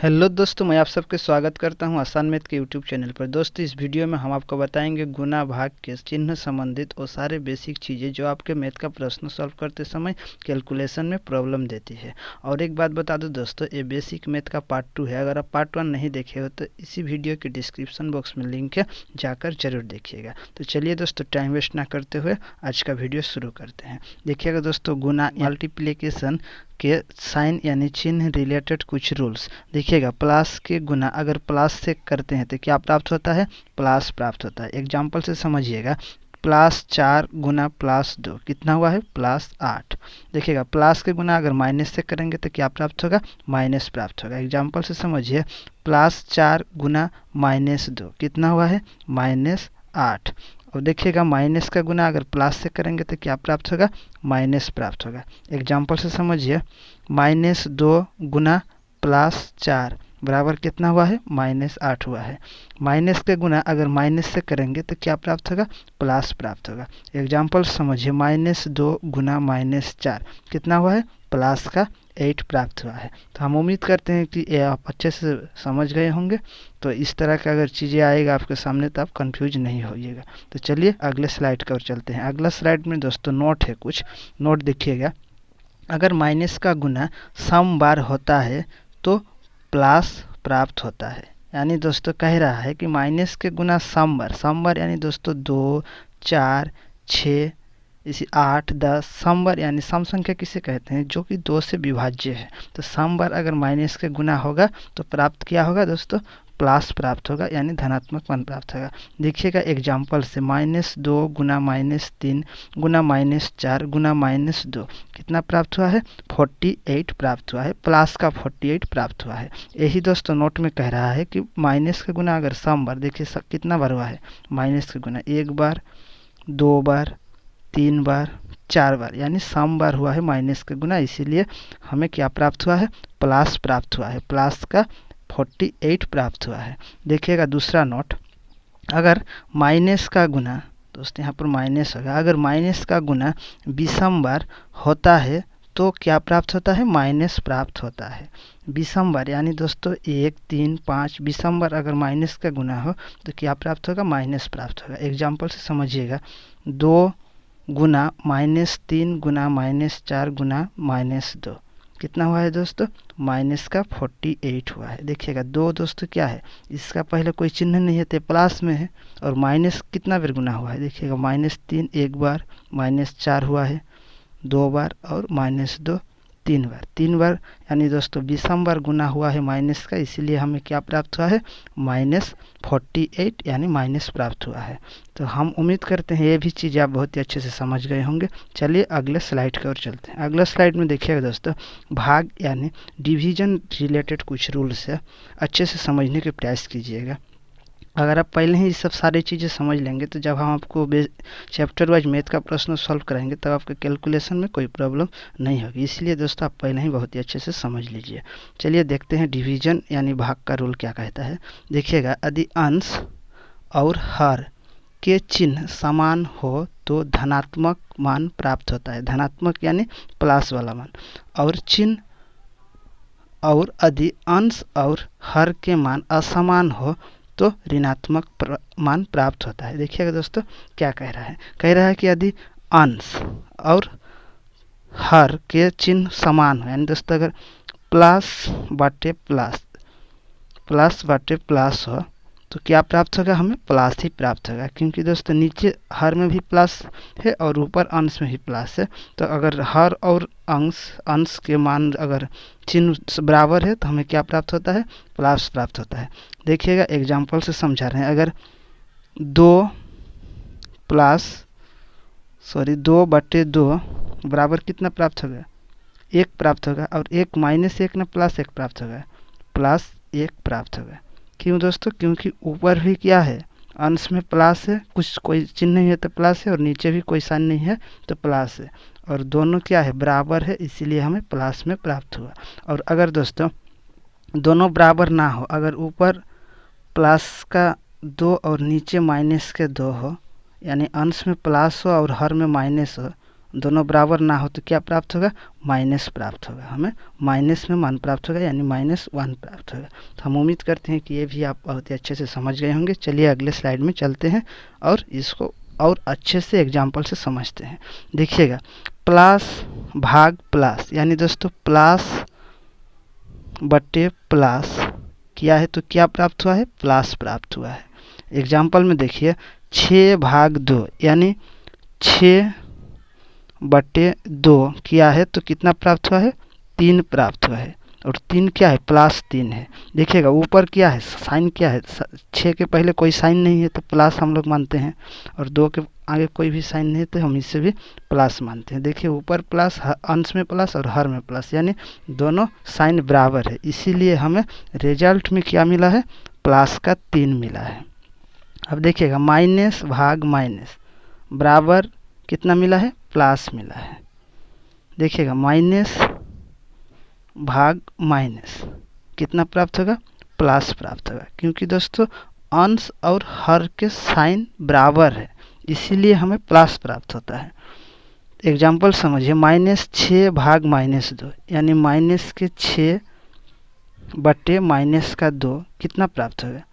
Hello दोस्तों, मैं आप सबके स्वागत करता हूं आसान मैथ के यूट्यूब चैनल पर। दोस्तों, इस वीडियो में हम आपको बताएंगे गुना भाग के चिन्ह संबंधित वो सारे बेसिक चीज़ें जो आपके मैथ का प्रश्न सॉल्व करते समय कैलकुलेशन में प्रॉब्लम देती है। और एक बात बता दो दोस्तों, ये बेसिक मैथ का पार्ट 2 है। अगर आप पार्ट 1 नहीं देखे हो तो इसी वीडियो के डिस्क्रिप्शन बॉक्स में लिंक है, जाकर जरूर देखिएगा। तो चलिए दोस्तों, टाइम वेस्ट ना करते हुए आज का वीडियो शुरू करते हैं। देखिएगा दोस्तों, गुना मल्टीप्लिकेशन के साइन यानी चिन्ह रिलेटेड कुछ रूल्स। देखिएगा, प्लस के गुना अगर प्लस से करते हैं तो क्या प्राप्त होता है? प्लस प्राप्त होता है। एग्जाम्पल से समझिएगा, +4 गुना +2 कितना हुआ है? +8। देखिएगा, प्लस के गुना अगर माइनस से करेंगे तो क्या प्राप्त होगा? माइनस प्राप्त होगा। एग्जाम्पल से समझिए, +4 गुना -2 कितना हुआ है? -8। और देखिएगा, माइनस का गुना अगर प्लस से करेंगे तो क्या प्राप्त होगा? माइनस प्राप्त होगा। एग्जाम्पल से समझिए, -2 गुना +4 बराबर कितना हुआ है? -8 हुआ है। माइनस के गुना अगर माइनस से करेंगे तो क्या प्राप्त होगा? प्लस प्राप्त होगा। एग्जाम्पल समझिए, -2 गुना -4 कितना हुआ है? प्लस का 8 प्राप्त हुआ है। तो हम उम्मीद करते हैं कि ये आप अच्छे से समझ गए होंगे। तो इस तरह का अगर चीज़ें आएगा आपके सामने तो आप कंफ्यूज नहीं होइएगा। तो चलिए अगले स्लाइड की ओर चलते हैं। अगला स्लाइड में दोस्तों नोट है, कुछ नोट देखिएगा। अगर माइनस का गुना सम बार होता है तो प्लस प्राप्त होता है। यानी दोस्तों कह रहा है कि माइनस के गुना सम बार यानी दोस्तों 2, 4, 6 इसी 8, 10 सम बार यानी सम संख्या किसे कहते हैं? जो कि 2 से विभाज्य है। तो सम बार अगर माइनस के गुना होगा तो प्राप्त क्या होगा दोस्तों? प्लस प्राप्त होगा, यानी धनात्मक मान प्राप्त होगा। देखिएगा एग्जाम्पल से, -2 गुना -3 गुना -4 गुना -2 कितना प्राप्त हुआ है? 48 प्राप्त हुआ है। प्लस का 48 प्राप्त हुआ है। यही दोस्तों नोट में कह रहा है कि माइनस के गुना अगर सम बार, देखिए कितना बार हुआ है माइनस के गुना? 1 बार, 2 बार, 3 बार, 4 बार, यानी सम बार हुआ है माइनस के गुना। इसीलिए हमें क्या प्राप्त हुआ है? प्लस प्राप्त हुआ है। प्लस का 48 प्राप्त हुआ है। देखिएगा दूसरा नोट, अगर माइनस का गुना, दोस्तों यहाँ पर माइनस होगा, अगर माइनस का गुना विषम बार होता है तो क्या प्राप्त होता है? माइनस प्राप्त होता है। विषम बार यानी दोस्तों 1, 3, 5 विषम बार अगर माइनस का गुना हो तो क्या प्राप्त होगा? माइनस प्राप्त होगा। एग्जाम्पल से समझिएगा, 2 गुना -3 गुना -4 गुना -2 कितना हुआ है दोस्तों? माइनस का 48 हुआ है। देखिएगा 2 दोस्तों क्या है? इसका पहले कोई चिन्ह नहीं है तो प्लस में है। और माइनस कितना बार गुना हुआ है? देखिएगा, -3 1 बार, -4 हुआ है 2 बार, और -2 3 बार। 3 बार यानी दोस्तों विषम बार गुना हुआ है माइनस का, इसीलिए हमें क्या प्राप्त हुआ है? -48 यानी माइनस प्राप्त हुआ है। तो हम उम्मीद करते हैं ये भी चीज़ आप बहुत ही अच्छे से समझ गए होंगे। चलिए अगले स्लाइड की ओर चलते हैं। अगला स्लाइड में देखिएगा दोस्तों, भाग यानी डिवीजन रिलेटेड कुछ रूल्स है, अच्छे से समझने के प्रयास कीजिएगा। अगर आप पहले ही सब सारी चीज़ें समझ लेंगे तो जब हम आपको चैप्टर वाइज मैथ का प्रश्न सॉल्व कराएंगे तब आपके कैलकुलेशन में कोई प्रॉब्लम नहीं होगी। इसलिए दोस्तों आप पहले ही बहुत ही अच्छे से समझ लीजिए। चलिए देखते हैं डिवीजन यानी भाग का रूल क्या कहता है। देखिएगा, यदि अंश और हर के चिन्ह समान हो तो धनात्मक मान प्राप्त होता है। धनात्मक यानी प्लस वाला मान। और चिन्ह और यदि अंश और हर के मान असमान हो तो ऋणात्मक मान प्राप्त होता है। देखिएगा दोस्तों क्या कह रहा है? कह रहा है कि यदि अंश और हर के चिन्ह समान हो, यानी दोस्तों अगर प्लस बटे प्लस हो तो क्या प्राप्त होगा? हमें प्लस ही प्राप्त होगा, क्योंकि दोस्तों नीचे हर में भी प्लस है और ऊपर अंश में भी प्लस है। तो अगर हर और अंश के मान अगर चिन्ह बराबर है तो हमें क्या प्राप्त होता है? प्लस प्राप्त होता है। देखिएगा एग्जाम्पल से समझा रहे हैं। अगर 2 बटे 2 बराबर कितना प्राप्त होगा? 1 प्राप्त होगा। और 1 -1 ना +1 प्राप्त होगा? +1 प्राप्त होगा। क्यों दोस्तों? क्योंकि ऊपर भी क्या है? अंश में प्लस है, कुछ कोई चिन्ह नहीं है तो प्लस है, और नीचे भी कोई साइन नहीं है तो प्लस है, और दोनों क्या है? बराबर है, इसीलिए हमें प्लस में प्राप्त हुआ। और अगर दोस्तों दोनों बराबर ना हो, अगर ऊपर प्लस का 2 और नीचे -2 हो, यानी अंश में प्लस हो और हर में माइनस हो, दोनों बराबर ना हो तो क्या प्राप्त होगा, माइनस प्राप्त होगा, हमें माइनस में मान प्राप्त होगा यानी -1 प्राप्त होगा। तो हम उम्मीद करते हैं कि ये भी आप बहुत ही अच्छे से समझ गए होंगे। चलिए अगले स्लाइड में चलते हैं और इसको और अच्छे से एग्जाम्पल से समझते हैं। देखिएगा, प्लस भाग प्लस, यानी दोस्तों प्लस बटे प्लस किया है तो क्या प्राप्त हुआ है, प्लस प्राप्त हुआ है। एग्जाम्पल में देखिए 6 भाग 2 यानी 6 बटे 2 किया है तो कितना प्राप्त हुआ है, 3 प्राप्त हुआ है। और 3 क्या है, +3 है। देखिएगा ऊपर क्या है, साइन क्या है, 6 के पहले कोई साइन नहीं है तो प्लस हम लोग मानते हैं, और 2 के आगे कोई भी साइन नहीं है तो हम इससे भी प्लस मानते हैं। देखिए ऊपर प्लस, अंश में प्लस और हर में प्लस, यानी दोनों साइन बराबर है, इसीलिए हमें रिजल्ट में क्या मिला है, प्लस का 3 मिला है। अब देखिएगा माइनस भाग माइनस बराबर कितना मिला है, प्लस मिला है। देखिएगा माइनस भाग माइनस कितना प्राप्त होगा, प्लस प्राप्त होगा, क्योंकि दोस्तों अंश और हर के साइन बराबर है, इसीलिए हमें प्लस प्राप्त होता है। एग्जाम्पल समझिए, -6 भाग -2 यानी माइनस के 6 बटे माइनस का 2 कितना प्राप्त होगा,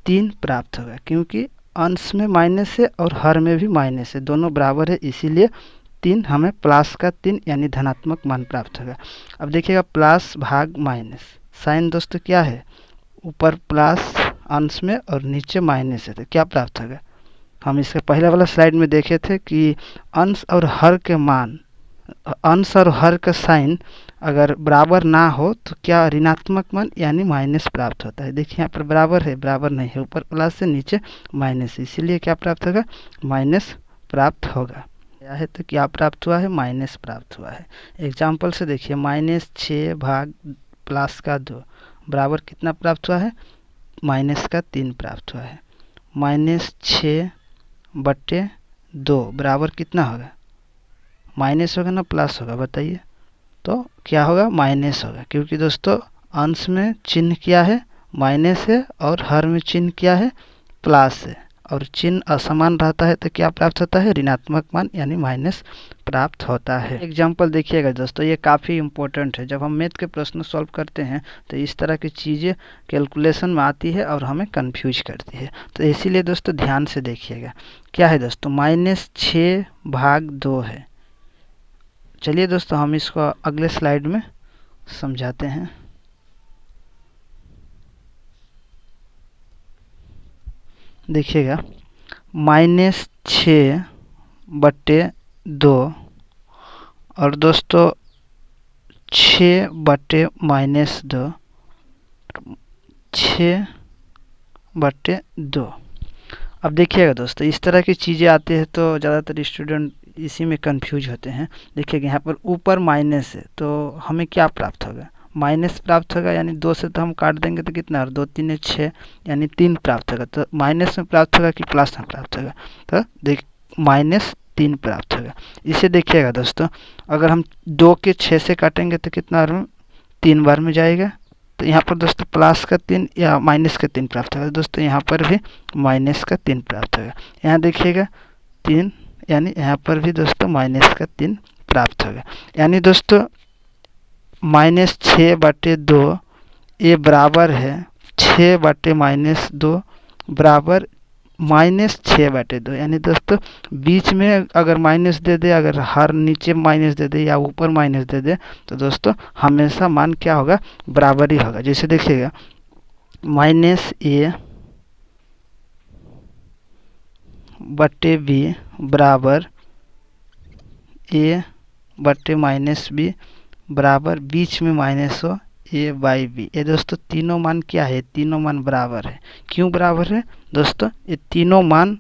3 प्राप्त होगा, क्योंकि अंश में माइनस है और हर में भी माइनस है, दोनों बराबर है, इसीलिए 3 हमें प्लस का 3 यानी धनात्मक मान प्राप्त होगा। अब देखिएगा प्लस भाग माइनस, साइन दोस्तों क्या है, ऊपर प्लस अंश में और नीचे माइनस है, तो क्या प्राप्त होगा, हम इसके पहले वाला स्लाइड में देखे थे कि अंश और हर के मान, अंश और हर का साइन अगर बराबर ना हो तो क्या ऋणात्मक मान यानी माइनस प्राप्त होता है। देखिए यहाँ पर बराबर है, बराबर नहीं है, ऊपर प्लस से नीचे माइनस, इसीलिए क्या प्राप्त होगा, माइनस प्राप्त होगा। क्या है तो क्या प्राप्त हुआ है, माइनस प्राप्त हुआ है। एग्जाम्पल से देखिए -6 भाग प्लस का 2 बराबर कितना प्राप्त हुआ है, -3 प्राप्त हुआ है। -6 बटे 2 बराबर कितना होगा, माइनस होगा ना प्लस होगा, बताइए, तो क्या होगा, माइनस होगा, क्योंकि दोस्तों अंश में चिन्ह क्या है, माइनस है, और हर में चिन्ह क्या है, प्लस है, और चिन्ह असमान रहता है तो क्या प्राप्त होता है, ऋणात्मक मान यानी माइनस प्राप्त होता है। एग्जाम्पल देखिएगा दोस्तों, ये काफ़ी इंपॉर्टेंट है, जब हम मैथ के प्रश्न सॉल्व करते हैं तो इस तरह की चीज़ें कैलकुलेशन में आती है और हमें कंफ्यूज करती है, तो इसीलिए दोस्तों ध्यान से देखिएगा। क्या है दोस्तों, -6 भाग 2 है। चलिए दोस्तों हम इसको अगले स्लाइड में समझाते हैं। देखिएगा -6 बटे 2 और दोस्तों 6 बटे -2, 6 बटे 2। अब देखिएगा दोस्तों इस तरह की चीज़ें आती है तो ज़्यादातर स्टूडेंट इसी में कंफ्यूज होते हैं। देखिएगा यहाँ पर ऊपर माइनस है तो हमें क्या प्राप्त होगा, माइनस प्राप्त होगा, यानी 2 से तो हम काट देंगे तो कितना, 2 3 6 यानी 3 प्राप्त होगा। तो माइनस में प्राप्त होगा कि प्लस में प्राप्त होगा, तो देख -3 प्राप्त होगा। इसे देखिएगा दोस्तों, अगर हम 2 के 6 से काटेंगे तो कितना 3 बार में जाएगा, तो यहाँ पर दोस्तों प्लस का 3 या माइनस का 3 प्राप्त होगा। दोस्तों यहाँ पर भी माइनस का 3 प्राप्त होगा। यहाँ देखिएगा 3, यानी यहाँ पर भी दोस्तों माइनस का 3 प्राप्त होगा। यानी दोस्तों -6 बटे 2 ये बराबर है 6 बटे -2 बराबर -6 बटे 2। यानी दोस्तों बीच में अगर माइनस दे दे, अगर हर नीचे माइनस दे दे या ऊपर माइनस दे दे, तो दोस्तों हमेशा मान क्या होगा, बराबर ही होगा। जैसे देखिएगा -a बटे b बराबर a बटे -b बराबर बीच में माइनस हो a बाई b। ये दोस्तों तीनों मान क्या है, तीनों मान बराबर है। क्यों बराबर है दोस्तों, ये तीनों मान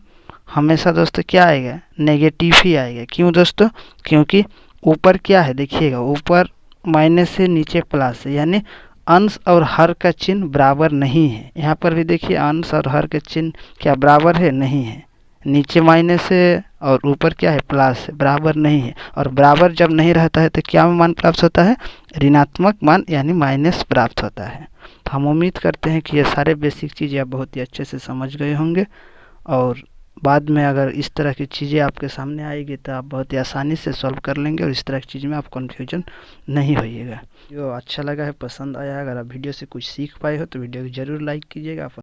हमेशा दोस्तों क्या आएगा, नेगेटिव ही आएगा। क्यों दोस्तों, क्योंकि ऊपर क्या है, देखिएगा ऊपर माइनस से नीचे प्लस है, यानी अंश और हर का चिन्ह बराबर नहीं है। यहाँ पर भी देखिए अंश और हर के चिन्ह क्या बराबर है, नहीं है। नीचे माइनस है और ऊपर क्या है, प्लस है, बराबर नहीं है। और बराबर जब नहीं रहता है तो क्या मान प्राप्त होता है, ऋणात्मक मान यानी माइनस प्राप्त होता है। तो हम उम्मीद करते हैं कि ये सारे बेसिक चीज़ें आप बहुत ही अच्छे से समझ गए होंगे और बाद में अगर इस तरह की चीज़ें आपके सामने आएगी तो आप बहुत ही आसानी से सॉल्व कर लेंगे और इस तरह की चीज़ में आप कन्फ्यूजन नहीं होइएगा। जो अच्छा लगा है, पसंद आया, अगर आप वीडियो से कुछ सीख पाए हो तो वीडियो को ज़रूर लाइक कीजिएगा।